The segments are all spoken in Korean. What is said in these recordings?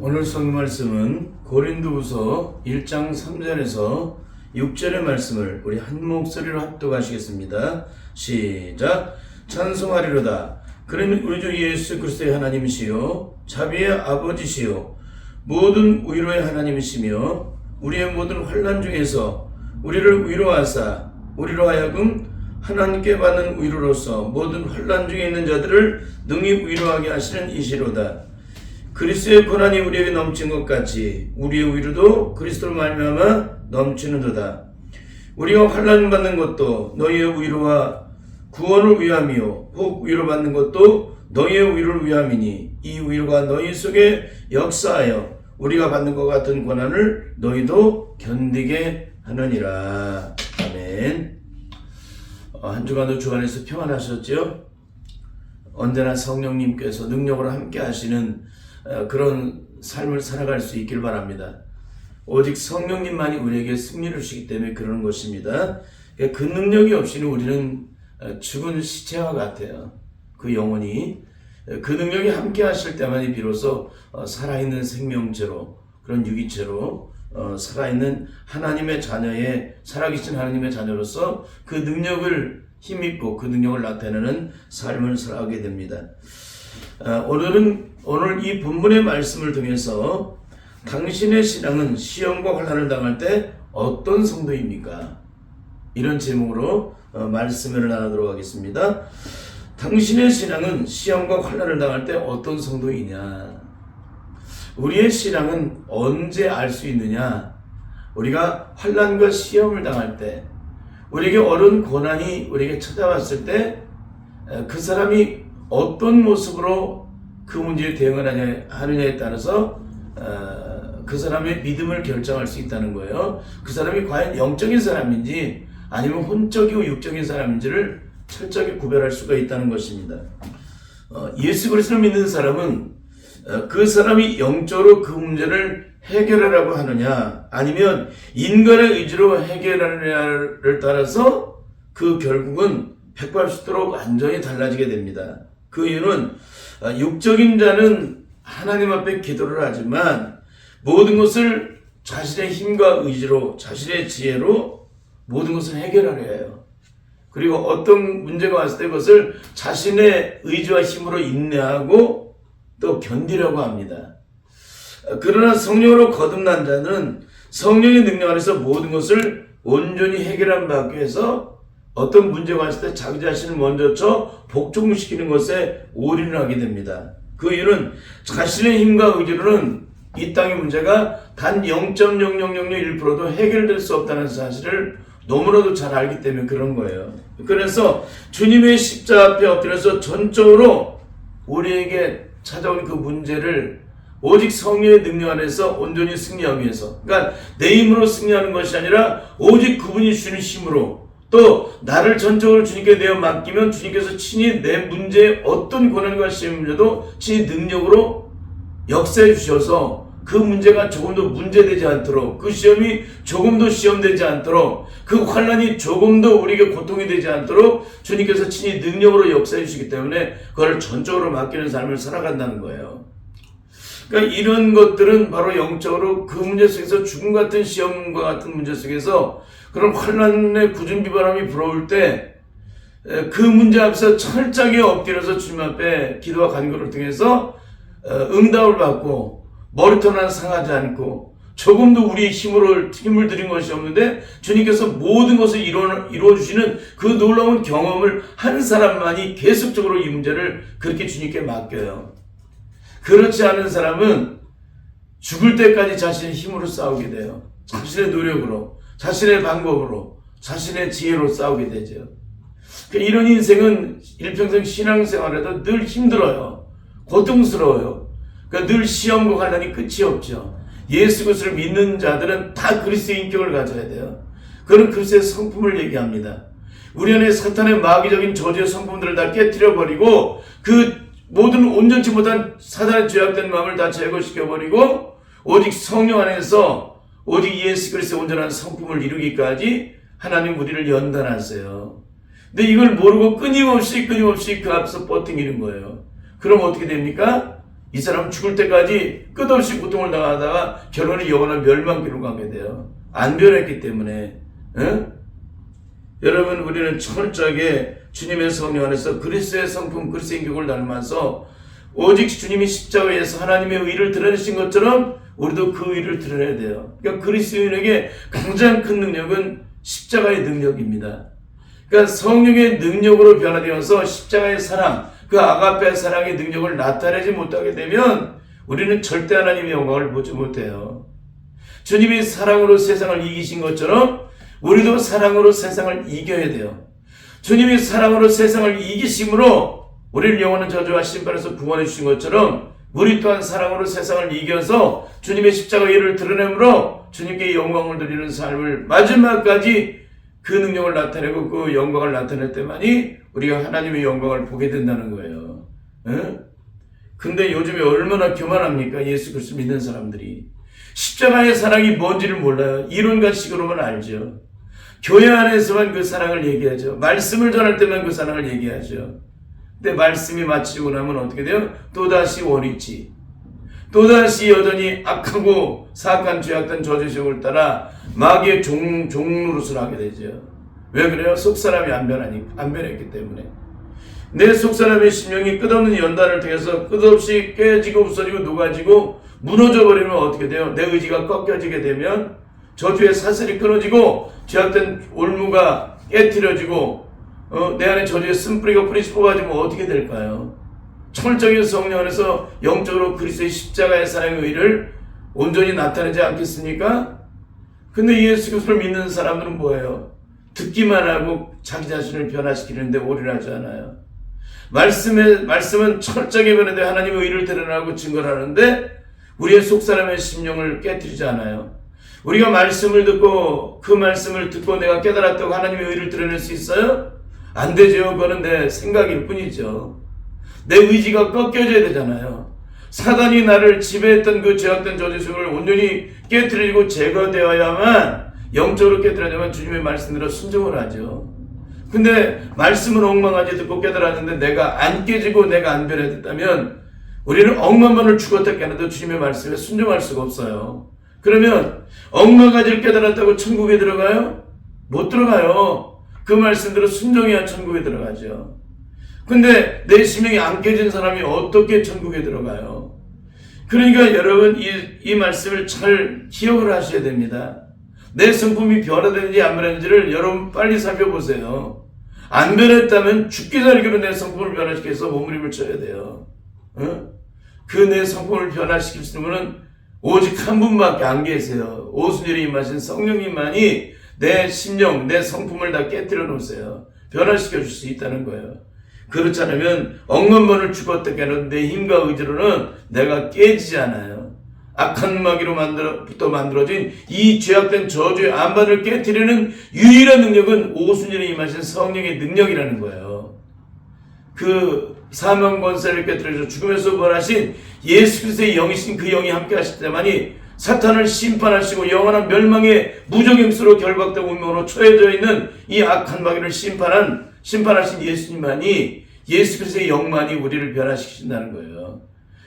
오늘 성경 말씀은 고린도후서 1장 3절에서 6절의 말씀을 우리 한 목소리로 합독하시겠습니다. 시작. 찬송하리로다. 그는 우리 주 예수 그리스도의 하나님이시요 자비의 아버지시요 모든 위로의 하나님이시며 우리의 모든 환난 중에서 우리를 위로하사 우리로 하여금 하나님께 받는 위로로서 모든 환난 중에 있는 자들을 능히 위로하게 하시는 이시로다. 그리스도의 고난이 우리에게 넘친 것 같이 우리의 위로도 그리스도로 말미암아 넘치는도다. 우리가 환난 받는 것도 너희의 위로와 구원을 위함이요 혹 위로받는 것도 너희의 위로를 위함이니 이 위로가 너희 속에 역사하여 우리가 받는 것 같은 고난을 너희도 견디게 하느니라. 아멘. 한 주간도 주 안에서 평안하셨죠? 언제나 성령님께서 능력으로 함께 하시는 그런 삶을 살아갈 수 있길 바랍니다. 오직 성령님만이 우리에게 승리를 주시기 때문에 그러는 것입니다. 그 능력이 없이는 우리는 죽은 시체와 같아요. 그 영혼이 그 능력이 함께 하실 때만이 비로소 살아있는 생명체로 그런 유기체로 살아있는 하나님의 자녀의 살아계신 하나님의 자녀로서 그 능력을 힘입고 그 능력을 나타내는 삶을 살아가게 됩니다. 오늘 이 본문의 말씀을 통해서 당신의 신앙은 시험과 환난을 당할 때 어떤 성도입니까? 이런 제목으로 말씀을 나누도록 하겠습니다. 당신의 신앙은 시험과 환난을 당할 때 어떤 성도이냐? 우리의 신앙은 언제 알 수 있느냐? 우리가 환난과 시험을 당할 때, 우리에게 어려운 고난이 우리에게 찾아왔을 때 그 사람이 어떤 모습으로 그 문제에 대응하느냐에 따라서 그 사람의 믿음을 결정할 수 있다는 거예요. 그 사람이 과연 영적인 사람인지 아니면 혼적이고 육적인 사람인지를 철저하게 구별할 수가 있다는 것입니다. 예수 그리스도를 믿는 사람은 그 사람이 영적으로 그 문제를 해결하라고 하느냐 아니면 인간의 의지로 해결하느냐를 따라서 그 결국은 180도로 완전히 달라지게 됩니다. 그 이유는 육적인 자는 하나님 앞에 기도를 하지만 모든 것을 자신의 힘과 의지로 자신의 지혜로 모든 것을 해결하려 해요. 그리고 어떤 문제가 왔을 때 그것을 자신의 의지와 힘으로 인내하고 또 견디려고 합니다. 그러나 성령으로 거듭난 자는 성령의 능력 안에서 모든 것을 온전히 해결한 받기 위해서 어떤 문제가 왔을 때 자기 자신을 먼저 복종시키는 것에 올인을 하게 됩니다. 그 이유는 자신의 힘과 의지로는 이 땅의 문제가 단 0.0001%도 해결될 수 없다는 사실을 너무나도 잘 알기 때문에 그런 거예요. 그래서 주님의 십자가 앞에 엎드려서 전적으로 우리에게 찾아온 그 문제를 오직 성령의 능력 안에서 온전히 승리하기 위해서, 그러니까 내 힘으로 승리하는 것이 아니라 오직 그분이 주시는 힘으로 또 나를 전적으로 주님께 내어 맡기면 주님께서 친히 내 문제에 어떤 고난과 시험 문제도 친히 능력으로 역사해 주셔서 그 문제가 조금도 문제되지 않도록, 그 시험이 조금도 시험되지 않도록, 그 환난이 조금도 우리에게 고통이 되지 않도록 주님께서 친히 능력으로 역사해 주시기 때문에 그걸 전적으로 맡기는 삶을 살아간다는 거예요. 그러니까 이런 것들은 바로 영적으로 그 문제 속에서 죽음 같은 시험과 같은 문제 속에서 그런 환난의 굳은 비바람이 불어올 때 그 문제 앞에서 철저하게 엎드려서 주님 앞에 기도와 간구를 통해서 응답을 받고 머리털 하나 상하지 않고 조금도 우리의 힘을 들인 것이 없는데 주님께서 모든 것을 이루어주시는 그 놀라운 경험을 한 사람만이 계속적으로 이 문제를 그렇게 주님께 맡겨요. 그렇지 않은 사람은 죽을 때까지 자신의 힘으로 싸우게 돼요. 자신의 노력으로, 자신의 방법으로, 자신의 지혜로 싸우게 되죠. 이런 인생은 일평생 신앙생활에도 늘 힘들어요. 고통스러워요. 늘 시험과 환난이 끝이 없죠. 예수 그리스도를 믿는 자들은 다 그리스도의 인격을 가져야 돼요. 그런 그리스도의 성품을 얘기합니다. 우리 안에 사탄의 마귀적인 저주의 성품들을 다 깨트려버리고 그 모든 온전치 못한 사단의 죄악된 마음을 다 제거시켜버리고 오직 성령 안에서 오직 예수 그리스도의 온전한 성품을 이루기까지 하나님 우리를 연단하세요. 근데 이걸 모르고 끊임없이 그 앞에서 버티는 거예요. 그럼 어떻게 됩니까? 이 사람 죽을 때까지 끝없이 고통을 당하다가 결론은 영원한 멸망길로 가게 돼요. 안 변했기 때문에. 여러분, 우리는 철저하게 주님의 성령 안에서 그리스도의 성품, 그리스도의 인격을 닮아서 오직 주님이 십자가에서 하나님의 의를 드러내신 것처럼 우리도 그 의를 드러내야 돼요. 그러니까 그리스도인에게 가장 큰 능력은 십자가의 능력입니다. 그러니까 성령의 능력으로 변화되어서 십자가의 사랑, 그 아가페 사랑의 능력을 나타내지 못하게 되면 우리는 절대 하나님의 영광을 보지 못해요. 주님이 사랑으로 세상을 이기신 것처럼 우리도 사랑으로 세상을 이겨야 돼요. 주님이 사랑으로 세상을 이기심으로 우리를 영원한 저주와 심판에서 구원해 주신 것처럼 우리 또한 사랑으로 세상을 이겨서 주님의 십자가의 일을 드러내므로 주님께 영광을 드리는 삶을 마지막까지 그 능력을 나타내고 그 영광을 나타낼 때만이 우리가 하나님의 영광을 보게 된다는 거예요. 근데 요즘에 얼마나 교만합니까? 예수 그리스도 믿는 사람들이. 십자가의 사랑이 뭔지를 몰라요. 이론과 식으로만 알죠. 교회 안에서만 그 사랑을 얘기하죠. 말씀을 전할 때만 그 사랑을 얘기하죠. 근데 말씀이 마치고 나면 어떻게 돼요? 또다시 원위치. 또다시 여전히 악하고 사악한 죄악된 저주식을 따라 마귀의 종노릇을 하게 되죠. 왜 그래요? 속사람이 안 변했기 때문에. 내 속사람의 심령이 끝없는 연단을 통해서 끝없이 깨지고 부서지고 녹아지고 무너져 버리면 어떻게 돼요? 내 의지가 꺾여지게 되면 저주의 사슬이 끊어지고 죄악된 올무가 깨트려지고 내 안에 저주의 쓴뿌리가 뿌리씩 뽑아지면 어떻게 될까요? 철저히 성령 안에서 영적으로 그리스도의 십자가의 사랑의 의를 온전히 나타내지 않겠습니까? 근데 예수 그리스도를 믿는 사람들은 뭐예요? 듣기만 하고 자기 자신을 변화시키는데 올인하지 않아요. 말씀은 철저하게 변화되 하나님의 의를 드러나고 증거를 하는데 우리의 속사람의 심령을 깨뜨리지 않아요. 우리가 말씀을 듣고 그 말씀을 듣고 내가 깨달았다고 하나님의 의를 드러낼 수 있어요? 안 되죠. 그거는 내 생각일 뿐이죠. 내 의지가 꺾여져야 되잖아요. 사단이 나를 지배했던 그 죄악된 저주식을 온전히 깨뜨리고 제거되어야만 영적으로 깨뜨려야만 주님의 말씀대로 순종을 하죠. 근데 말씀은 엉망하지 듣고 깨달았는데 내가 안 깨지고 내가 안 변했다면 우리는 억만번을 죽었다 깨어나도 주님의 말씀에 순종할 수가 없어요. 그러면 억만가지를 깨달았다고 천국에 들어가요? 못 들어가요. 그 말씀대로 순종해야 천국에 들어가죠. 근데 내 심령이 안 깨진 사람이 어떻게 천국에 들어가요? 그러니까 여러분 이 말씀을 잘 기억을 하셔야 됩니다. 내 성품이 변화되는지 안 변했는지를 여러분 빨리 살펴보세요. 안 변했다면 죽기 살기로 내 성품을 변화시켜서 몸부림을 쳐야 돼요. 그 내 성품을 변화시킬 수 있는 분은 오직 한 분밖에 안 계세요. 오순절에 임하신 성령님만이 내 심령, 내 성품을 다 깨뜨려 놓으세요. 변화시켜 줄 수 있다는 거예요. 그렇지 않으면 억만 번을 죽었다 깨는 내 힘과 의지로는 내가 깨지지 않아요. 악한 마귀로부터 만들어진 이 죄악된 저주의 안반을 깨뜨리는 유일한 능력은 오순절에 임하신 성령의 능력이라는 거예요. 그 사망 권세를 깨뜨려서 죽음에서 부활하신 예수 그리스도의 영이신 그 영이 함께 하실 때만이 사탄을 심판하시고 영원한 멸망의 무적임수로 결박되고 운명으로 처해져 있는 이 악한 마귀를 심판하신 예수님만이 예수 그리스도의 영만이 우리를 변화시키신다는 거예요.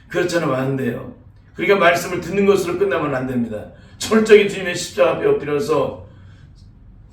그렇지 않으면 안 돼요. 그러니까 말씀을 듣는 것으로 끝나면 안 됩니다. 철저히 주님의 십자가 앞에 엎드려서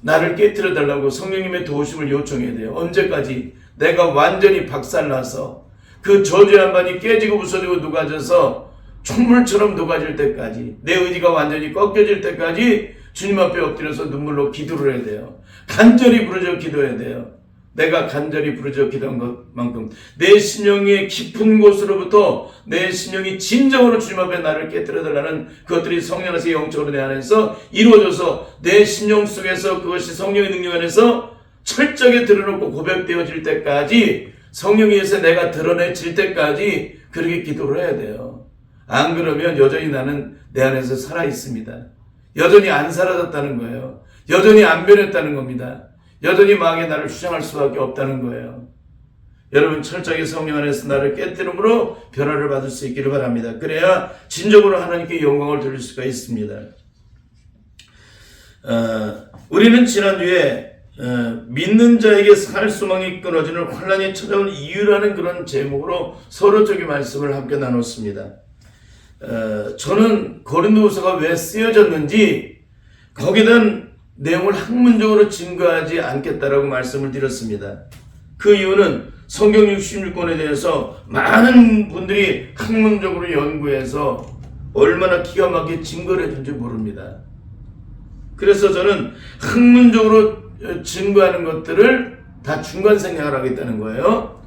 나를 깨뜨려 달라고 성령님의 도우심을 요청해야 돼요. 언제까지? 내가 완전히 박살나서 그 저주의 한반이 깨지고 부서지고 녹아져서 촛물처럼 녹아질 때까지, 내 의지가 완전히 꺾여질 때까지 주님 앞에 엎드려서 눈물로 기도를 해야 돼요. 간절히 부르짖어 기도해야 돼요. 내가 간절히 부르짖어 기도한 것만큼 내 심령의 깊은 곳으로부터 내 심령이 진정으로 주님 앞에 나를 깨뜨려달라는 그것들이 성령 안에서 영적으로 내 안에서 이루어져서 내 심령 속에서 그것이 성령의 능력 안에서 철저하게 드러놓고 고백되어질 때까지, 성령에 의해서 내가 드러내질 때까지 그렇게 기도를 해야 돼요. 안 그러면 여전히 나는 내 안에서 살아있습니다. 여전히 안 사라졌다는 거예요. 여전히 안 변했다는 겁니다. 여전히 마귀의 나를 주장할 수밖에 없다는 거예요. 여러분 철저하게 성령 안에서 나를 깨뜨림으로 변화를 받을 수 있기를 바랍니다. 그래야 진정으로 하나님께 영광을 돌릴 수가 있습니다. 우리는 지난주에 믿는 자에게 살 소망이 끊어지는 환란이 찾아온 이유라는 그런 제목으로 서로 쪽의 말씀을 함께 나눴습니다. 저는 고린도후서가 왜 쓰여졌는지 거기에 대한 내용을 학문적으로 증거하지 않겠다라고 말씀을 드렸습니다. 그 이유는 성경 66권에 대해서 많은 분들이 학문적으로 연구해서 얼마나 기가 막히게 증거를 해준지 모릅니다. 그래서 저는 학문적으로 증거하는 것들을 다 중간 생략을 하겠다는 거예요.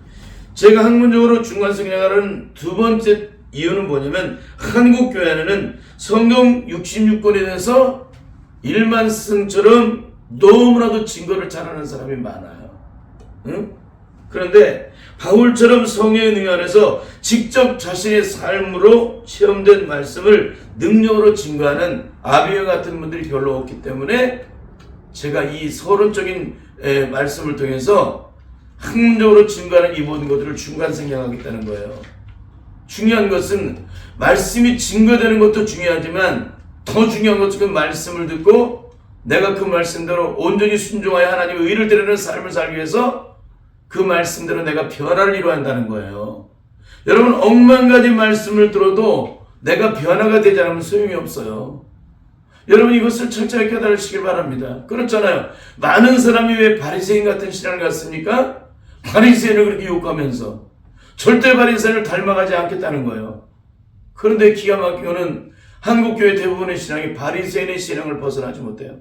제가 학문적으로 중간 생략하는 두 번째 이유는 뭐냐면 한국 교회는 성경 66권에 대해서 일만성처럼 너무나도 증거를 잘하는 사람이 많아요. 응? 그런데 바울처럼 성령의 능력 안에서 직접 자신의 삶으로 체험된 말씀을 능력으로 증거하는 아비와 같은 분들이 별로 없기 때문에 제가 이 서론적인 말씀을 통해서 학문적으로 증거하는 이 모든 것들을 중간 생략하겠다는 거예요. 중요한 것은 말씀이 증거되는 것도 중요하지만 더 중요한 것은 그 말씀을 듣고 내가 그 말씀대로 온전히 순종하여 하나님의 의를 드리는 삶을 살기 위해서 그 말씀대로 내가 변화를 이루어야 한다는 거예요. 여러분, 억만 가지 말씀을 들어도 내가 변화가 되지 않으면 소용이 없어요. 여러분, 이것을 철저히 깨달으시길 바랍니다. 그렇잖아요. 많은 사람이 왜 바리새인 같은 신앙을 갖습니까? 바리새인을 그렇게 욕하면서 절대 바리새인을 닮아가지 않겠다는 거예요. 그런데 기가 막힌 거는 한국교회 대부분의 신앙이 바리새인의 신앙을 벗어나지 못해요.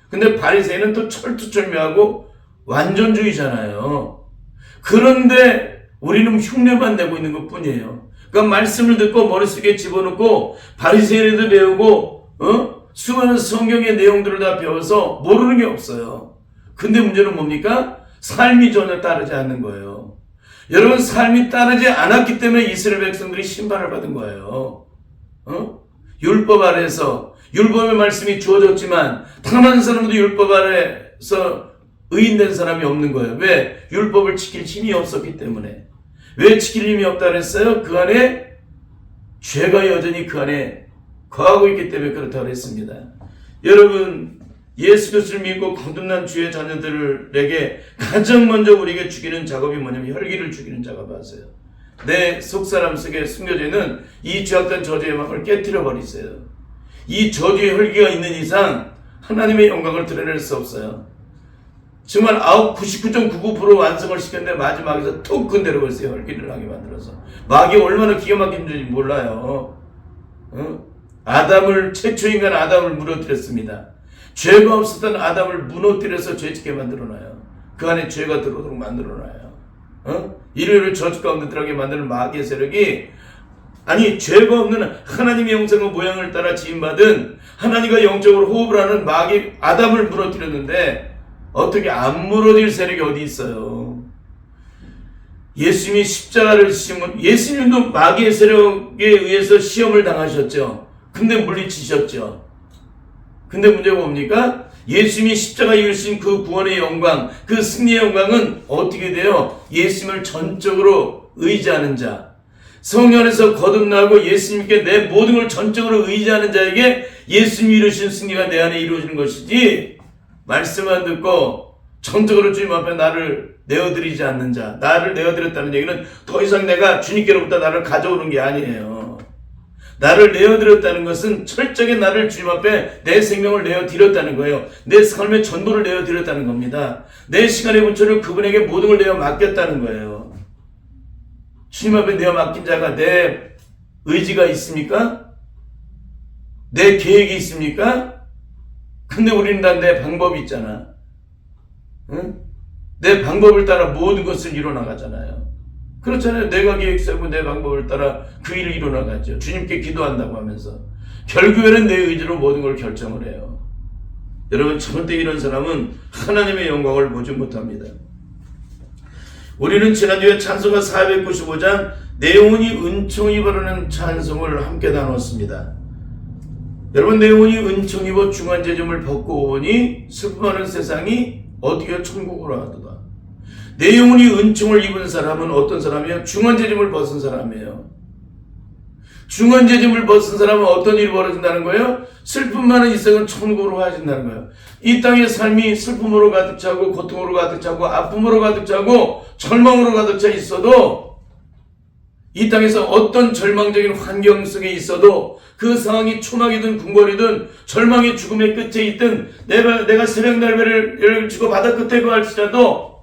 근데 바리새인은 또 철두철미하고 완전주의잖아요. 그런데 우리는 흉내만 내고 있는 것 뿐이에요. 그러니까 말씀을 듣고 머릿속에 집어넣고 바리새인에도 배우고 수많은 성경의 내용들을 다 배워서 모르는 게 없어요. 근데 문제는 뭡니까? 삶이 전혀 따르지 않는 거예요. 여러분, 삶이 따르지 않았기 때문에 이스라엘 백성들이 심판을 받은 거예요. 율법 아래에서 율법의 말씀이 주어졌지만 단 한 사람도 율법 아래에서 의인된 사람이 없는 거예요. 왜? 율법을 지킬 힘이 없었기 때문에. 왜 지킬 힘이 없다 그랬어요? 그 안에 죄가 여전히 그 안에 거하고 있기 때문에 그렇다고 했습니다. 여러분, 예수 그리스도를 믿고 거듭난 주의 자녀들에게 가장 먼저 우리에게 죽이는 작업이 뭐냐면 혈기를 죽이는 작업 하세요. 내 속사람 속에 숨겨져 있는 이 죄악된 저주의 마음을 깨트려 버리세요. 이 저주의 혈기가 있는 이상 하나님의 영광을 드러낼 수 없어요. 정말 99.99% 완성을 시켰는데 마지막에서 툭 건드려 버렸어요. 혈기를 하게 만들어서. 마귀가 얼마나 기가 막힌지 몰라요. 아담을, 최초 인간 아담을 무너뜨렸습니다. 죄가 없었던 아담을 무너뜨려서 죄짓게 만들어놔요. 그 안에 죄가 들어오도록 만들어놔요. 일요일을 저주 가운데 들어가게 만드는 마귀의 세력이, 아니, 죄가 없는 하나님의 형상과 모양을 따라 지음받은 하나님과 영적으로 호흡을 하는 마귀 아담을 무너뜨렸는데 어떻게 안 무너질 세력이 어디 있어요? 예수님이 십자가를 지시면 예수님도 마귀의 세력에 의해서 시험을 당하셨죠. 근데 물리치셨죠. 근데 문제가 뭡니까? 예수님이 십자가에 이루신 그 구원의 영광, 그 승리의 영광은 어떻게 돼요? 예수님을 전적으로 의지하는 자, 성령 안에서 거듭나고 예수님께 내 모든 걸 전적으로 의지하는 자에게 예수님이 이루신 승리가 내 안에 이루어지는 것이지, 말씀만 듣고 전적으로 주님 앞에 나를 내어드리지 않는 자, 나를 내어드렸다는 얘기는 더 이상 내가 주님께로부터 나를 가져오는 게 아니에요. 나를 내어드렸다는 것은 철저하게 나를 주님 앞에 내 생명을 내어드렸다는 거예요. 내 삶의 전부를 내어드렸다는 겁니다. 내 시간의 분초를 그분에게 모든 걸 내어 맡겼다는 거예요. 주님 앞에 내어 맡긴 자가 내 의지가 있습니까? 내 계획이 있습니까? 근데 우리는 다 내 방법이 있잖아. 응? 내 방법을 따라 모든 것을 이뤄나가잖아요. 그렇잖아요. 내가 계획 세우고 내 방법을 따라 그 일을 이뤄나가죠. 주님께 기도한다고 하면서. 결국에는 내 의지로 모든 걸 결정을 해요. 여러분, 절대 이런 사람은 하나님의 영광을 보지 못합니다. 우리는 지난주에 찬송가 495장 내 영혼이 은총 입어라는 찬송을 함께 나눴습니다. 여러분, 내 영혼이 은총 입어 중환제점을 벗고 오니 슬픔하는 세상이 어떻게 천국으로 하도다. 내 영혼이 은총을 입은 사람은 어떤 사람이에요? 중환제점을 벗은 사람이에요. 중언제짐을 벗은 사람은 어떤 일이 벌어진다는 거예요? 슬픔 많은 이 생은 천국으로 가진다는 거예요. 이 땅의 삶이 슬픔으로 가득 차고 고통으로 가득 차고 아픔으로 가득 차고 절망으로 가득 차 있어도 이 땅에서 어떤 절망적인 환경 속에 있어도 그 상황이 초막이든 궁궐이든 절망의 죽음의 끝에 있든 내가 새벽 날배를 지고 바다 끝에 거할지라도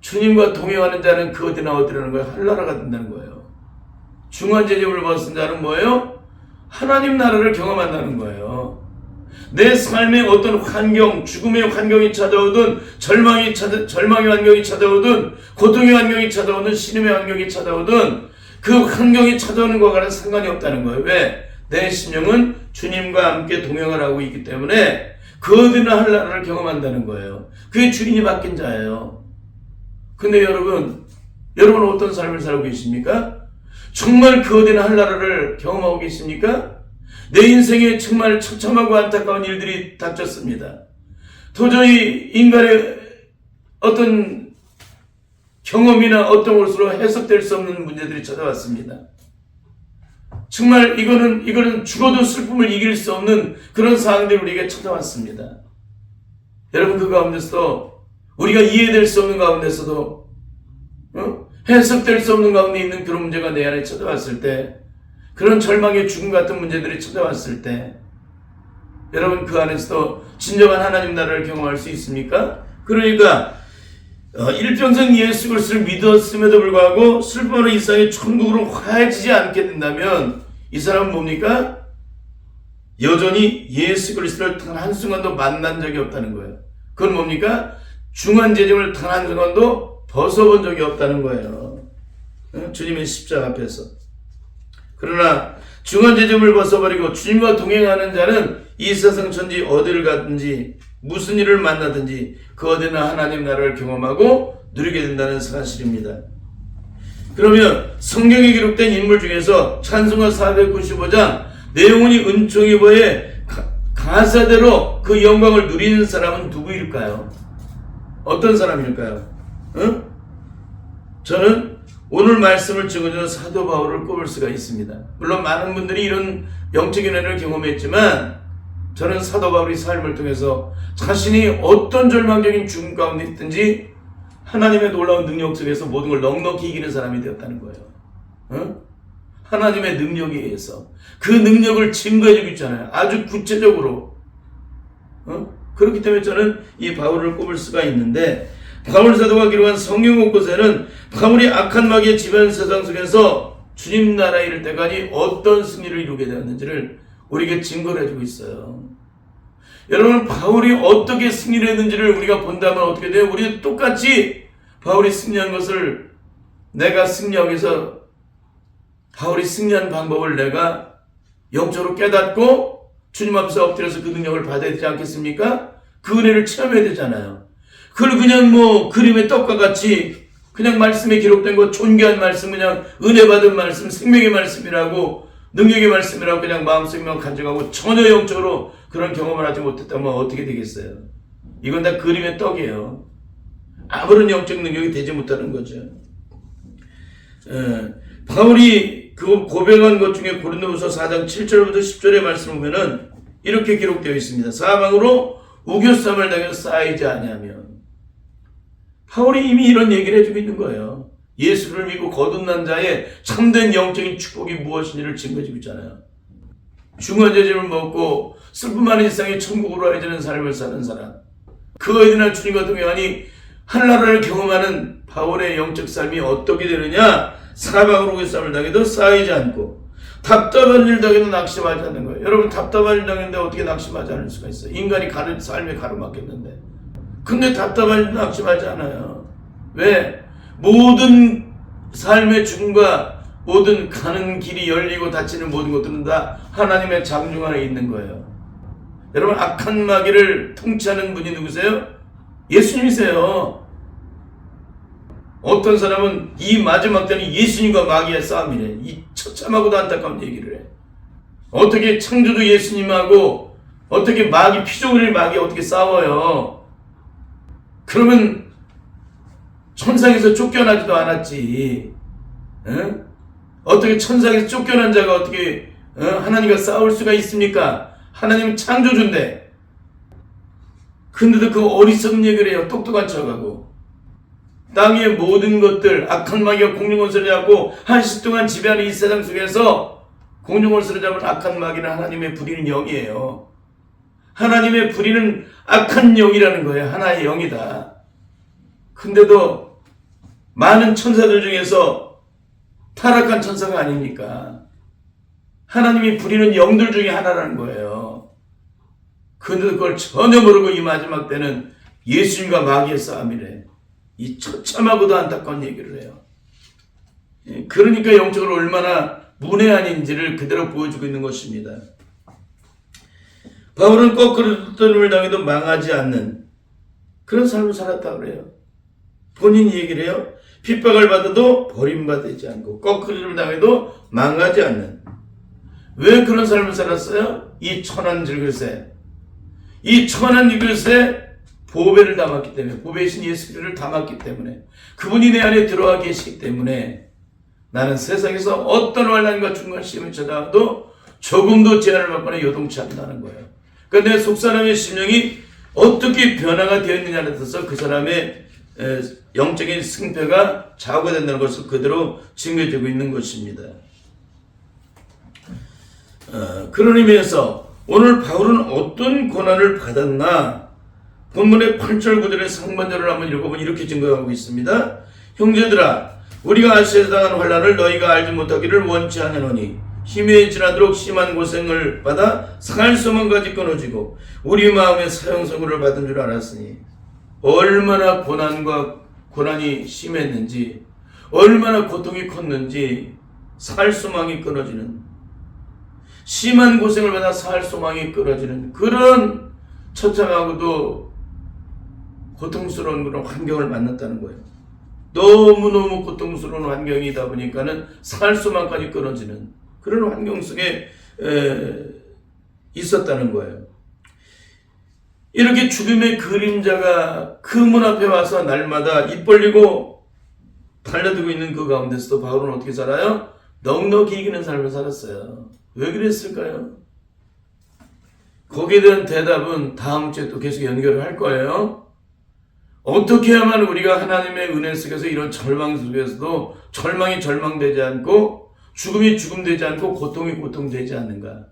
주님과 동행하는 자는 그 어디나 어디라는 거예요? 한나라가 된다는 거예요. 중언제짐을 벗은 자는 뭐예요? 하나님 나라를 경험한다는 거예요. 내 삶의 어떤 환경, 죽음의 환경이 찾아오든 절망의 환경이 찾아오든 고통의 환경이 찾아오든 신음의 환경이 찾아오든 그 환경이 찾아오는 것과는 상관이 없다는 거예요. 왜? 내 심령은 주님과 함께 동행을 하고 있기 때문에 그 어디나 한나라를 경험한다는 거예요. 그게 주인이 바뀐 자예요. 근데 여러분 어떤 삶을 살고 계십니까? 정말 그 어디나 한나라를 경험하고 계십니까? 내 인생에 정말 처참하고 안타까운 일들이 닥쳤습니다. 도저히 인간의 어떤 경험이나 어떤 것으로 해석될 수 없는 문제들이 찾아왔습니다. 정말 이거는 죽어도 슬픔을 이길 수 없는 그런 상황들이 우리에게 찾아왔습니다. 여러분 그 가운데서도 우리가 이해될 수 없는 가운데서도 해석될 수 없는 가운데 있는 그런 문제가 내 안에 찾아왔을 때 그런 절망의 죽음 같은 문제들이 찾아왔을 때 여러분 그 안에서도 진정한 하나님 나라를 경험할 수 있습니까? 그러니까 일평생 예수 그리스도를 믿었음에도 불구하고 슬픔으로 이 세상의 천국으로 화해지지 않게 된다면 이 사람은 뭡니까? 여전히 예수 그리스도를 단 한순간도 만난 적이 없다는 거예요. 그건 뭡니까? 중언제짐을 단 한순간도 벗어본 적이 없다는 거예요. 주님의 십자가 앞에서. 그러나 중언제짐을 벗어버리고 주님과 동행하는 자는 이 세상 천지 어디를 가든지 무슨 일을 만나든지 그 어디나 하나님 나라를 경험하고 누리게 된다는 사실입니다. 그러면 성경에 기록된 인물 중에서 찬송가 495장 내 영혼이 은총이 보에 가사대로 그 영광을 누리는 사람은 누구일까요? 어떤 사람일까요? 저는 오늘 말씀을 증거하는 사도 바울을 꼽을 수가 있습니다. 물론 많은 분들이 이런 영적인 은혜를 경험했지만 저는 사도 바울의 삶을 통해서 자신이 어떤 절망적인 죽음 가운데 있든지 하나님의 놀라운 능력 속에서 모든 걸 넉넉히 이기는 사람이 되었다는 거예요. 하나님의 능력에 의해서 그 능력을 증거해주고 있잖아요. 아주 구체적으로. 그렇기 때문에 저는 이 바울을 꼽을 수가 있는데 바울 사도가 기록한 성경 곳곳에는 바울이 악한 마귀의 지배하는 세상 속에서 주님 나라에 이를 때까지 어떤 승리를 이루게 되었는지를 우리에게 증거를 해주고 있어요. 여러분 바울이 어떻게 승리를 했는지를 우리가 본다면 어떻게 돼요? 우리 똑같이 바울이 승리한 것을 내가 승리하기 위해서 바울이 승리한 방법을 내가 영적으로 깨닫고 주님 앞에서 엎드려서 그 능력을 받아야 되지 않겠습니까? 그 은혜를 체험해야 되잖아요. 그걸 그냥 그림의 떡과 같이 그냥 말씀에 기록된 것 존귀한 말씀 그냥 은혜 받은 말씀 생명의 말씀이라고 능력의 말씀이라고 그냥 마음속에만 간직하고 전혀 영적으로 그런 경험을 하지 못했다면 어떻게 되겠어요? 이건 다 그림의 떡이에요. 아무런 영적 능력이 되지 못하는 거죠. 바울이 그 고백한 것 중에 고린도후서 4장 7절부터 10절의 말씀을 보면은 이렇게 기록되어 있습니다. 사방으로 우겨쌈을 당해서 쌓이지 아니하면 바울이 이미 이런 얘기를 해주고 있는 거예요. 예수를 믿고 거듭난 자의 참된 영적인 축복이 무엇인지를 증거해주고 있잖아요. 중언제짐을 먹고 슬픔 많은 일상의 천국으로 알려지는 삶을 사는 사람, 그 어디나 주님과 동행하니 하늘나라를 경험하는 바울의 영적 삶이 어떻게 되느냐? 사방으로 우겨쌈을 당해도 쌓이지 않고 답답한 일 당해도 낙심하지 않는 거예요. 여러분 답답한 일 당했는데 어떻게 낙심하지 않을 수가 있어요? 인간이 삶에 가로막혔는데 근데 답답한 일 낙심하지 않아요. 왜? 모든 삶의 죽음과 모든 가는 길이 열리고 닫히는 모든 것들은 다 하나님의 장중 안에 있는 거예요. 여러분 악한 마귀를 통치하는 분이 누구세요? 예수님이세요. 어떤 사람은 이 마지막 때는 예수님과 마귀의 싸움이래. 이 처참하고도 안타까운 얘기를 해. 어떻게 창조주 예수님하고 어떻게 마귀 피조물의 마귀 어떻게 싸워요? 그러면 천상에서 쫓겨나지도 않았지. 응? 어떻게 천사에게 쫓겨난 자가 어떻게 하나님과 싸울 수가 있습니까? 하나님은 창조주인데. 근데도 그 어리석은 얘기를 해요. 똑똑한 척하고. 땅의 모든 것들, 악한 마귀가 공중원수를 잡고 한시 동안 지배하는 이 세상 속에서 공중원수를 잡은 악한 마귀는 하나님의 부리는 영이에요. 하나님의 부리는 악한 영이라는 거예요. 하나의 영이다. 근데도 많은 천사들 중에서 타락한 천사가 아닙니까? 하나님이 부리는 영들 중에 하나라는 거예요. 근데도 그걸 전혀 모르고 이 마지막 때는 예수님과 마귀의 싸움이래. 이 처참하고도 안타까운 얘기를 해요. 그러니까 영적으로 얼마나 문외한인지를 그대로 보여주고 있는 것입니다. 바울은 거꾸로 당해도 망하지 않는 그런 삶을 살았다고 그래요. 본인이 얘기를 해요. 핍박을 받아도 버림받지 않고 거꾸로 당해도 망하지 않는. 왜 그런 삶을 살았어요? 이 천한 질글세, 이 천한 질글세 보배를 담았기 때문에, 보배이신 예수 그리스도를 담았기 때문에, 그분이 내 안에 들어와 계시기 때문에 나는 세상에서 어떤 환난과 중간 시험을 쳐다도 조금도 제한을 받거나 요동치 않는다는 거예요. 그러니까 내 속사람의 심령이 어떻게 변화가 되어 있느냐에 따라서 그 사람의 영적인 승패가 좌우가 된다는 것을 그대로 증거해주고 있는 것입니다. 그런 의미에서 오늘 바울은 어떤 고난을 받았나? 본문의 8절 9절의 상반절을 한번 읽어보면 이렇게 증거하고 있습니다. 형제들아, 우리가 아시아에서 당한 환난을 너희가 알지 못하기를 원치 않으노니 힘에 지나도록 심한 고생을 받아 상할 소망까지 끊어지고 우리 마음에 사형선고를 받은 줄 알았으니, 얼마나 고난이 심했는지, 얼마나 고통이 컸는지 살 소망이 끊어지는, 심한 고생을 받아 살 소망이 끊어지는 그런 처참하고도 고통스러운 그런 환경을 만났다는 거예요. 너무너무 고통스러운 환경이다 보니까는 살 소망까지 끊어지는 그런 환경 속에 있었다는 거예요. 이렇게 죽음의 그림자가 그 문 앞에 와서 날마다 입 벌리고 달려들고 있는 그 가운데서도 바울은 어떻게 살아요? 넉넉히 이기는 삶을 살았어요. 왜 그랬을까요? 거기에 대한 대답은 다음 주에 또 계속 연결을 할 거예요. 어떻게 해야만 우리가 하나님의 은혜 속에서 이런 절망 속에서도 절망이 절망되지 않고 죽음이 죽음되지 않고 고통이 고통되지 않는가?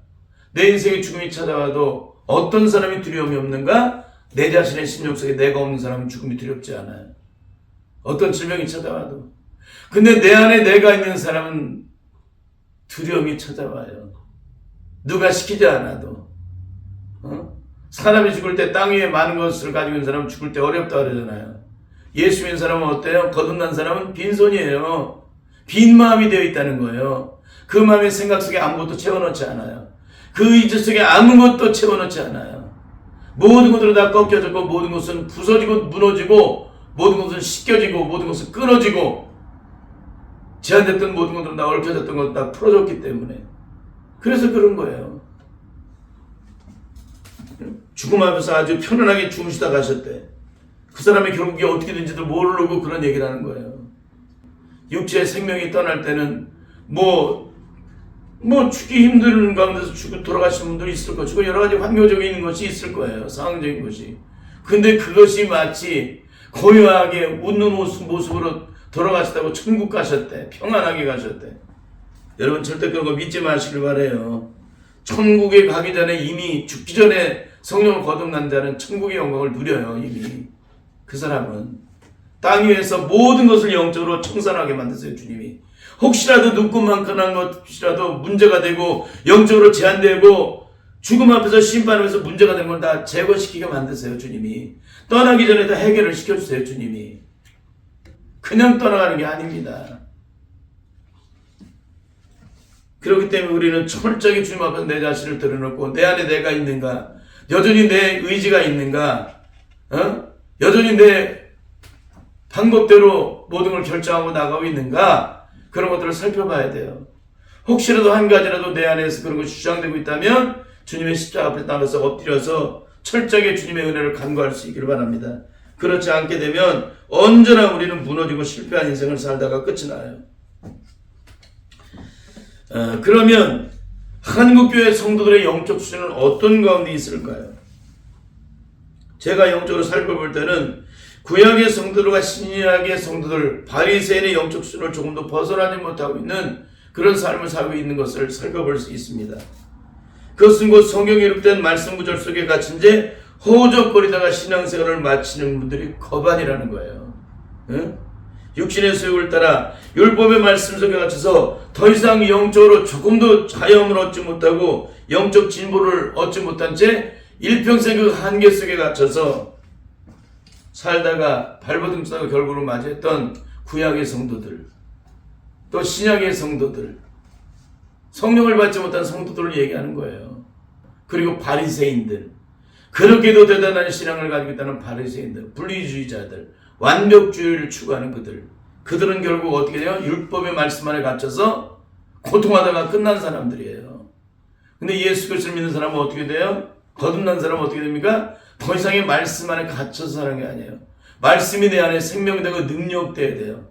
내 인생에 죽음이 찾아와도 어떤 사람이 두려움이 없는가? 내 자신의 심령 속에 내가 없는 사람은 죽음이 두렵지 않아요. 어떤 질병이 찾아와도. 근데 내 안에 내가 있는 사람은 두려움이 찾아와요. 누가 시키지 않아도. 사람이 죽을 때 땅 위에 많은 것을 가지고 있는 사람은 죽을 때 어렵다 그러잖아요. 예수 믿는 사람은 어때요? 거듭난 사람은 빈손이에요. 빈 마음이 되어 있다는 거예요. 그 마음의 생각 속에 아무것도 채워넣지 않아요. 그 의지 속에 아무것도 채워넣지 않아요. 모든 것으로 다 꺾여졌고, 모든 것은 부서지고 무너지고, 모든 것은 씻겨지고, 모든 것은 끊어지고, 제한됐던 모든 것들은 다 얽혀졌던 것도 다 풀어졌기 때문에. 그래서 그런 거예요. 죽음 앞에서 아주 편안하게 주무시다 가셨대. 그 사람의 결국이 어떻게 된지도 모르고 그런 얘기를 하는 거예요. 육체의 생명이 떠날 때는 죽기 힘든 가운데서 죽고 돌아가신 분들이 있을 것이고 여러 가지 환경적인 것이 있을 거예요. 상황적인 것이. 근데 그것이 마치 고요하게 웃는 모습으로 돌아가셨다고 천국 가셨대. 평안하게 가셨대. 여러분 절대 그런 거 믿지 마시길 바라요. 천국에 가기 전에 이미 죽기 전에 성령을 거듭난 자는 천국의 영광을 누려요. 이미 그 사람은 땅 위에서 모든 것을 영적으로 청산하게 만드세요. 주님이 혹시라도 눈꽃만큼한 것이라도 문제가 되고 영적으로 제한되고 죽음 앞에서 심판하면서 문제가 된 건 다 제거시키게 만드세요. 주님이 떠나기 전에 다 해결을 시켜주세요. 주님이 그냥 떠나가는 게 아닙니다. 그렇기 때문에 우리는 철저하게 주님 앞에서 내 자신을 드러놓고 내 안에 내가 있는가, 여전히 내 의지가 있는가, 여전히 내 방법대로 모든 걸 결정하고 나가고 있는가, 그런 것들을 살펴봐야 돼요. 혹시라도 한 가지라도 내 안에서 그런 것이 주장되고 있다면 주님의 십자가 앞에 나가서 엎드려서 철저하게 주님의 은혜를 간구할 수 있기를 바랍니다. 그렇지 않게 되면 언제나 우리는 무너지고 실패한 인생을 살다가 끝이 나요. 그러면 한국교회 성도들의 영적 수준은 어떤 가운데 있을까요? 제가 영적으로 살펴볼 때는 구약의 성도들과 신약의 성도들, 바리새인의 영적 수준을 조금 더 벗어나지 못하고 있는 그런 삶을 살고 있는 것을 살펴볼 수 있습니다. 그것은 곧 성경에 기록된 말씀 구절 속에 갇힌 채 허우적거리다가 신앙생활을 마치는 분들이 거반이라는 거예요. 응? 육신의 소욕을 따라 율법의 말씀 속에 갇혀서 더 이상 영적으로 조금도 자유함을 얻지 못하고 영적 진보를 얻지 못한 채 일평생 그 한계 속에 갇혀서 살다가 발버둥 치다가 결국을 맞이했던 구약의 성도들, 또 신약의 성도들, 성령을 받지 못한 성도들을 얘기하는 거예요. 그리고 바리새인들, 그렇게도 대단한 신앙을 가지고 있다는 바리새인들, 분리주의자들, 완벽주의를 추구하는 그들은 결국 어떻게 돼요? 율법의 말씀 안에 갇혀서 고통하다가 끝난 사람들이에요. 근데 예수 그리스도를 믿는 사람은 어떻게 돼요? 거듭난 사람은 어떻게 됩니까? 더 이상의 말씀 안에 갇혀서 사는 게 아니에요. 말씀이 내 안에 생명되고 능력되어야 돼요.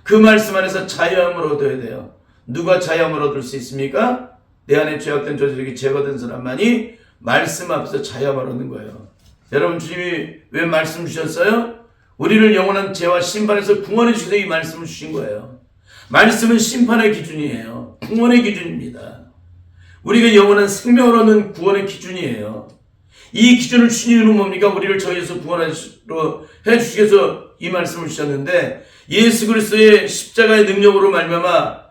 그 말씀 안에서 자유함을 얻어야 돼요. 누가 자유함을 얻을 수 있습니까? 내 안에 죄악된 조직이 제거된 사람만이 말씀 앞에서 자유함을 얻는 거예요. 여러분, 주님이 왜 말씀 주셨어요? 우리를 영원한 죄와 심판에서 구원해 주셔서 이 말씀을 주신 거예요. 말씀은 심판의 기준이에요. 구원의 기준입니다. 우리가 영원한 생명을 얻는 구원의 기준이에요. 이 기준을 주신 이유는 뭡니까? 우리를 저희에서 구원하시러 해주시기 위해서 이 말씀을 주셨는데, 예수 그리스도의 십자가의 능력으로 말미암아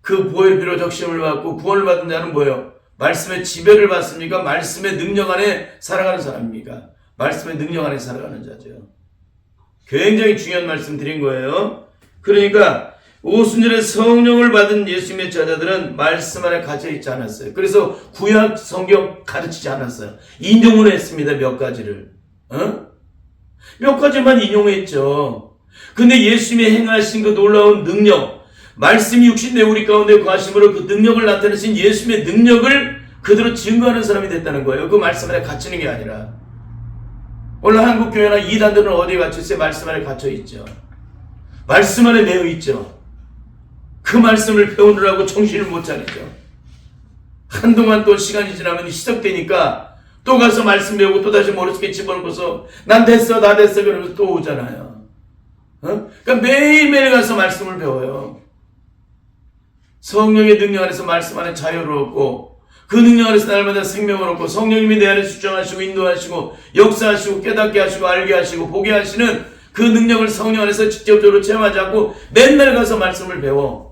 그 보혈 피로 적심을 받고 구원을 받은 자는 뭐예요? 말씀의 지배를 받습니까? 말씀의 능력 안에 살아가는 사람입니까? 말씀의 능력 안에 살아가는 자죠. 굉장히 중요한 말씀 드린 거예요. 그러니까 오순절에 성령을 받은 예수님의 제자들은 말씀 안에 갇혀 있지 않았어요. 그래서 구약 성경 가르치지 않았어요. 인용을 했습니다. 몇 가지를. 몇 가지만 인용했죠. 근데 예수님이 행하신 그 놀라운 능력, 말씀이 육신내 우리 가운데 거하심으로 그 능력을 나타내신 예수님의 능력을 그대로 증거하는 사람이 됐다는 거예요. 그 말씀 안에 갇히는 게 아니라. 오늘 한국교회나 이단들은 어디에 갇혀있어요? 말씀 안에 갇혀있죠. 말씀 안에 매여있죠. 그 말씀을 배우느라고 정신을 못 차리죠. 한동안 또 시간이 지나면 희석되니까 또 가서 말씀 배우고 또다시 머릿속에 집어넣고서 난 됐어 나 됐어 그러면서 또 오잖아요. 그러니까 매일매일 가서 말씀을 배워요. 성령의 능력 안에서 말씀 안에 자유를 얻고 그 능력 안에서 날마다 생명을 얻고 성령님이 내 안에 수정하시고 인도하시고 역사하시고 깨닫게 하시고 알게 하시고 보게 하시는 그 능력을 성령 안에서 직접적으로 체험하지 않고 맨날 가서 말씀을 배워.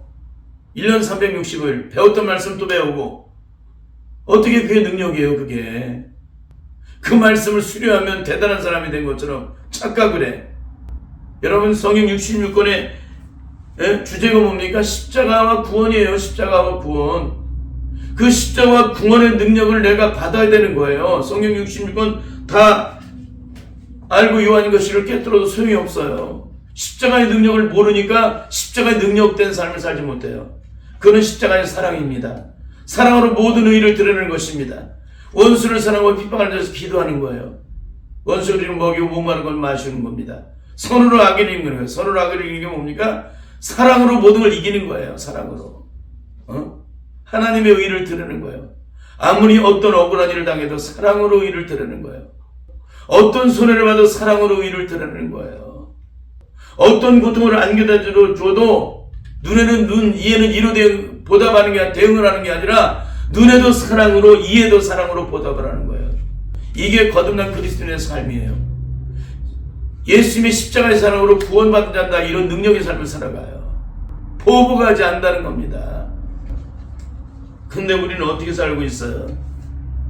1년 365일 배웠던 말씀 또 배우고 어떻게 그게 능력이에요 그게. 그 말씀을 수료하면 대단한 사람이 된 것처럼 착각을 해. 여러분 성경 66권의 주제가 뭡니까? 십자가와 구원이에요. 십자가와 구원. 그 십자가와 구원의 능력을 내가 받아야 되는 거예요. 성경 66권 다 알고 요한인 것을 깨뜨려도 소용이 없어요. 십자가의 능력을 모르니까 십자가의 능력된 삶을 살지 못해요. 그는 십자가의 사랑입니다. 사랑으로 모든 의를 드러내는 것입니다. 원수를 사랑하고 핍박하는 자에서 기도하는 거예요. 원수를 먹이고 목마른 걸 마시는 겁니다. 선으로 악을 이기는 거예요. 선으로 악을 이기는 게 뭡니까? 사랑으로 모든 걸 이기는 거예요. 사랑으로. 하나님의 의를 드러내는 거예요. 아무리 어떤 억울한 일을 당해도 사랑으로 의를 드러내는 거예요. 어떤 손해를 받아도 사랑으로 의를 드러내는 거예요. 어떤 고통을 안겨다 줘도 눈에는 눈, 이에는 이로 보답하는 게 대응을 하는 게 아니라 눈에도 사랑으로 이에도 사랑으로 보답을 하는 거예요. 이게 거듭난 그리스도인의 삶이에요. 예수님의 십자가의 사랑으로 구원받은 자다 이런 능력의 삶을 살아가요. 포부하지 않는다는 겁니다. 근데 우리는 어떻게 살고 있어요?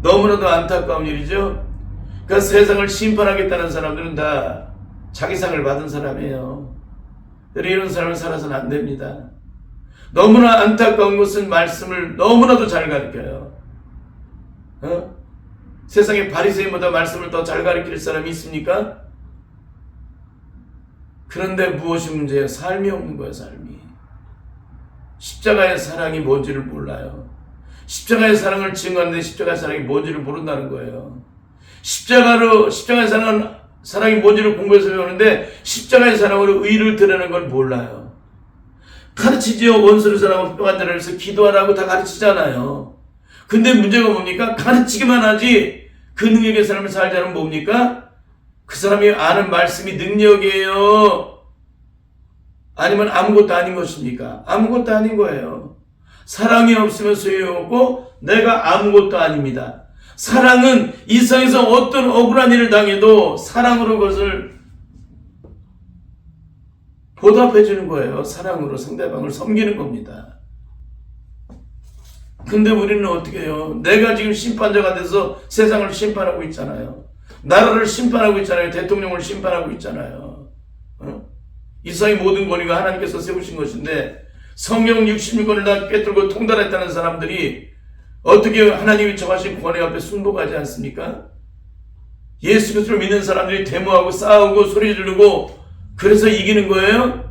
너무나도 안타까운 일이죠. 그러니까 세상을 심판하겠다는 사람들은 다 자기 상을 받은 사람이에요. 이런 삶을 살아서는 안 됩니다. 너무나 안타까운 것은 말씀을 너무나도 잘 가르쳐요. 세상에 바리새인보다 말씀을 더 잘 가르칠 사람이 있습니까? 그런데 무엇이 문제예요? 삶이 없는 거예요. 삶이. 십자가의 사랑이 뭔지를 몰라요. 십자가의 사랑을 증거하는데 십자가의 사랑이 뭔지를 모른다는 거예요. 십자가의 사랑이 뭔지를 공부해서 배우는데 십자가의 사랑으로 의를 드러내는 걸 몰라요. 가르치지요. 원수를 사랑하고 뼈 간자를 해서 기도하라고 다 가르치잖아요. 근데 문제가 뭡니까? 가르치기만 하지 그 능력의 삶을 살지 않으면 뭡니까? 그 사람이 아는 말씀이 능력이에요? 아니면 아무것도 아닌 것입니까? 아무것도 아닌 거예요. 사랑이 없으면 소용없고 내가 아무것도 아닙니다. 사랑은 이 세상에서 어떤 억울한 일을 당해도 사랑으로 그것을 보답해 주는 거예요. 사랑으로 상대방을 섬기는 겁니다. 근데 우리는 어떻게 해요? 내가 지금 심판자가 돼서 세상을 심판하고 있잖아요. 나라를 심판하고 있잖아요. 대통령을 심판하고 있잖아요. 이 세상의 모든 권위가 하나님께서 세우신 것인데 성경 66권을 다 꿰뚫고 통달했다는 사람들이 어떻게 하나님이 정하신 권위 앞에 순복하지 않습니까? 예수 그리스도를 믿는 사람들이 데모하고 싸우고 소리 지르고 그래서 이기는 거예요?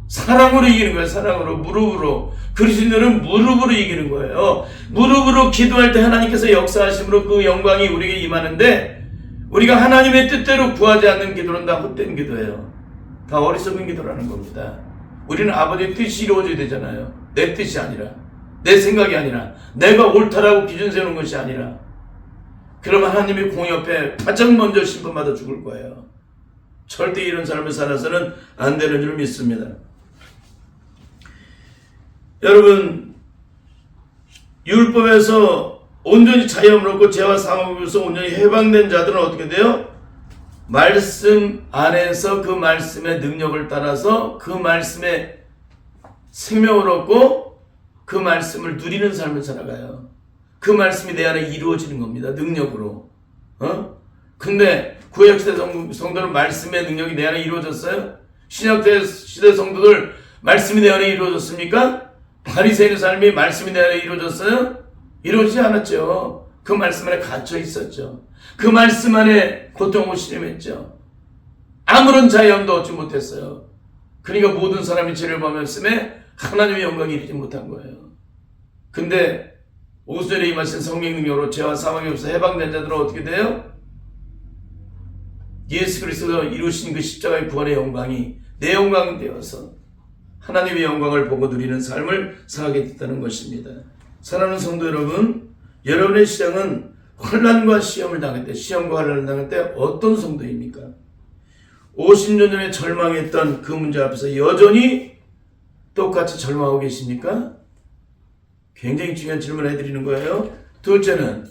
사랑으로 이기는 거예요. 사랑으로, 무릎으로. 그리스도인들은 무릎으로 이기는 거예요. 무릎으로 기도할 때 하나님께서 역사하심으로 그 영광이 우리에게 임하는데 우리가 하나님의 뜻대로 구하지 않는 기도는 다 헛된 기도예요. 다 어리석은 기도라는 겁니다. 우리는 아버지의 뜻이 이루어져야 되잖아요. 내 뜻이 아니라, 내 생각이 아니라, 내가 옳다라고 기준 세우는 것이 아니라. 그러면 하나님의 공 옆에 가장 먼저 심판받아 죽을 거예요. 절대 이런 삶을 살아서는 안 되는 줄 믿습니다. 여러분, 율법에서 온전히 자유함을 얻고 죄와 사망에서 온전히 해방된 자들은 어떻게 돼요? 말씀 안에서 그 말씀의 능력을 따라서 그 말씀의 생명을 얻고 그 말씀을 누리는 삶을 살아가요. 그 말씀이 내 안에 이루어지는 겁니다. 능력으로. 근데 구약시대 성도는 말씀의 능력이 내 안에 이루어졌어요? 신약시대 성도들 말씀이 내 안에 이루어졌습니까? 바리새인의 삶이 말씀이 내 안에 이루어졌어요? 이루어지지 않았죠. 그 말씀 안에 갇혀 있었죠. 그 말씀 안에 고통을 신음했죠. 아무런 자유함도 얻지 못했어요. 그러니까 모든 사람이 죄를 범했음에 하나님의 영광이 이르지 못한 거예요. 근데 5절에 임하신 성령 능력으로 죄와 사망이 없어 해방된 자들은 어떻게 돼요? 예수 그리스도가 이루신 그 십자가의 구원의 영광이 내 영광이 되어서 하나님의 영광을 보고 누리는 삶을 살게 됐다는 것입니다. 사랑하는 성도 여러분, 여러분의 시장은 혼란과 시험을 당할 때, 시험과 혼란을 당할 때 어떤 성도입니까? 50년 전에 절망했던 그 문제 앞에서 여전히 똑같이 절망하고 계십니까? 굉장히 중요한 질문을 해드리는 거예요. 둘째는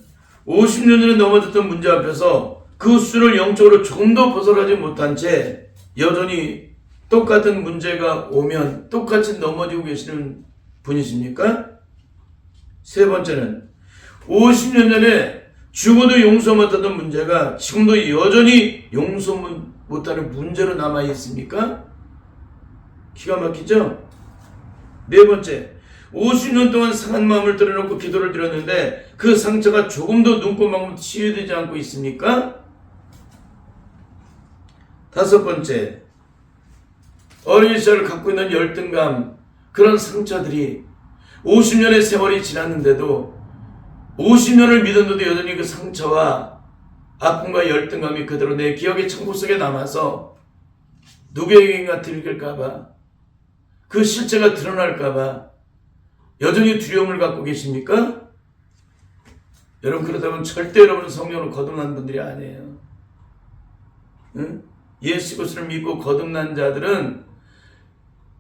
50년 전에 넘어졌던 문제 앞에서 그 수준을 영적으로 조금 더 벗어나지 못한 채 여전히 똑같은 문제가 오면 똑같이 넘어지고 계시는 분이십니까? 세 번째는 50년 전에 죽어도 용서 못하던 문제가 지금도 여전히 용서 못하는 문제로 남아있습니까? 기가 막히죠? 네 번째, 50년 동안 상한 마음을 드러놓고 기도를 드렸는데 그 상처가 조금도 눈곱만큼 치유되지 않고 있습니까? 다섯 번째, 어린 시절을 갖고 있는 열등감, 그런 상처들이 50년의 세월이 지났는데도 50년을 믿었는데도 여전히 그 상처와 아픔과 열등감이 그대로 내 기억의 창고 속에 남아서 누구에게인가 들킬까봐, 그 실체가 드러날까봐 여전히 두려움을 갖고 계십니까? 여러분, 그렇다면 절대 여러분은 성령으로 거듭난 분들이 아니에요. 응? 예수 그리스도를 믿고 거듭난 자들은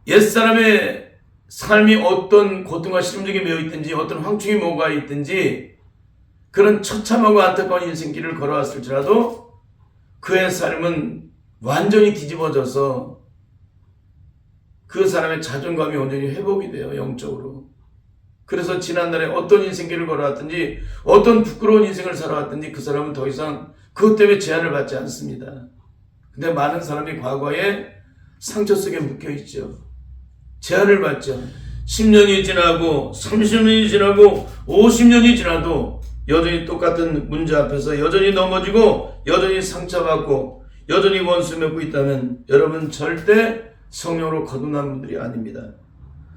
옛사람의 삶이 어떤 고통과 시름적에 매여 있든지 어떤 황충이 뭐가 있든지 그런 처참하고 안타까운 인생길을 걸어왔을지라도 그의 삶은 완전히 뒤집어져서 그 사람의 자존감이 완전히 회복이 돼요. 영적으로. 그래서 지난날에 어떤 인생길을 걸어왔든지 어떤 부끄러운 인생을 살아왔든지 그 사람은 더 이상 그것 때문에 제한을 받지 않습니다. 근데 많은 사람이 과거에 상처 속에 묶여있죠. 제한을 받죠. 10년이 지나고 30년이 지나고 50년이 지나도 여전히 똑같은 문제 앞에서 여전히 넘어지고 여전히 상처받고 여전히 원수 맺고 있다면 여러분 절대 성령으로 거듭난 분들이 아닙니다.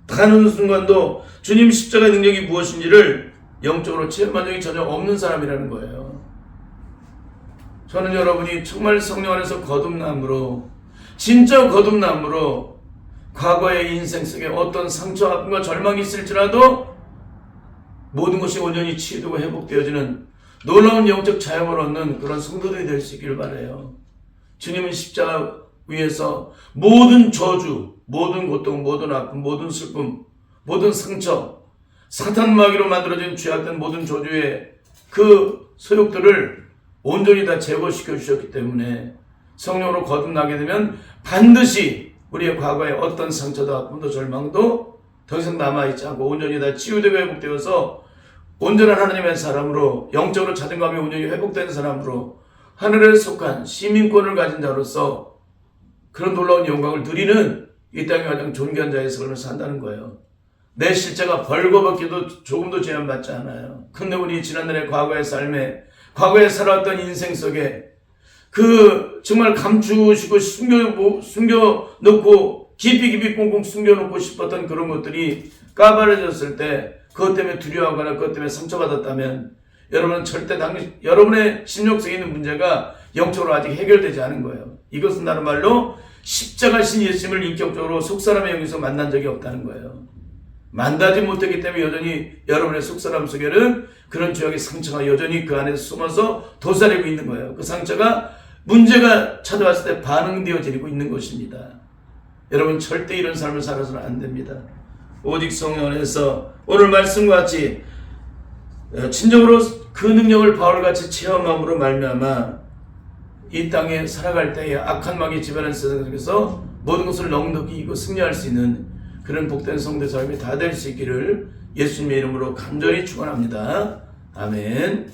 단 어느 순간도 주님 십자가의 능력이 무엇인지를 영적으로 체험한 적이 전혀 없는 사람이라는 거예요. 저는 여러분이 정말 성령 안에서 거듭남으로, 진짜 거듭남으로 과거의 인생 속에 어떤 상처, 아픔과 절망이 있을지라도 모든 것이 온전히 치유되고 회복되어지는 놀라운 영적 자유를 얻는 그런 성도들이 될 수 있기를 바라요. 주님은 십자가 위에서 모든 저주, 모든 고통, 모든 아픔, 모든 슬픔, 모든 상처, 사탄 마귀로 만들어진 죄악된 모든 저주의 그 소욕들을 온전히 다 제거시켜 주셨기 때문에 성령으로 거듭나게 되면 반드시 우리의 과거의 어떤 상처도 아픔도 절망도 더 이상 남아있지 않고 온전히 다 치유되고 회복되어서 온전한 하나님의 사람으로, 영적으로 자존감이 온전히 회복된 사람으로 하늘에 속한 시민권을 가진 자로서 그런 놀라운 영광을 누리는 이 땅의 가장 존귀한 자의 삶을 산다는 거예요. 내 실제가 벌거벗기도 조금도 제한받지 않아요. 근데 우리 지난날의 과거의 삶에, 과거에 살아왔던 인생 속에 그 정말 감추시고 숨겨놓고 깊이 꽁꽁 숨겨놓고 싶었던 그런 것들이 까발려졌을 때 그것 때문에 두려워하거나 그것 때문에 상처받았다면 여러분은 절대 여러분의 심령 속에 있는 문제가 영적으로 아직 해결되지 않은 거예요. 이것은 다른 말로 십자가신 예수님을 인격적으로 속사람의 영에서 만난 적이 없다는 거예요. 만나지 못했기 때문에 여전히 여러분의 속사람 속에는 그런 죄악의 상처가 여전히 그 안에서 숨어서 도사리고 있는 거예요. 그 상처가 문제가 찾아왔을 때 반응되어지고 있는 것입니다. 여러분 절대 이런 삶을 살아서는 안 됩니다. 오직 성령 안에서 오늘 말씀과 같이 진정으로 그 능력을 바울같이 체험함으로 말미암아 이 땅에 살아갈 때에 악한 마귀 지배하는 세상 속에서 모든 것을 넉넉히 이기고 승리할 수 있는 그런 복된 성도 삶이 다 될 수 있기를 예수님의 이름으로 간절히 축원합니다. 아멘.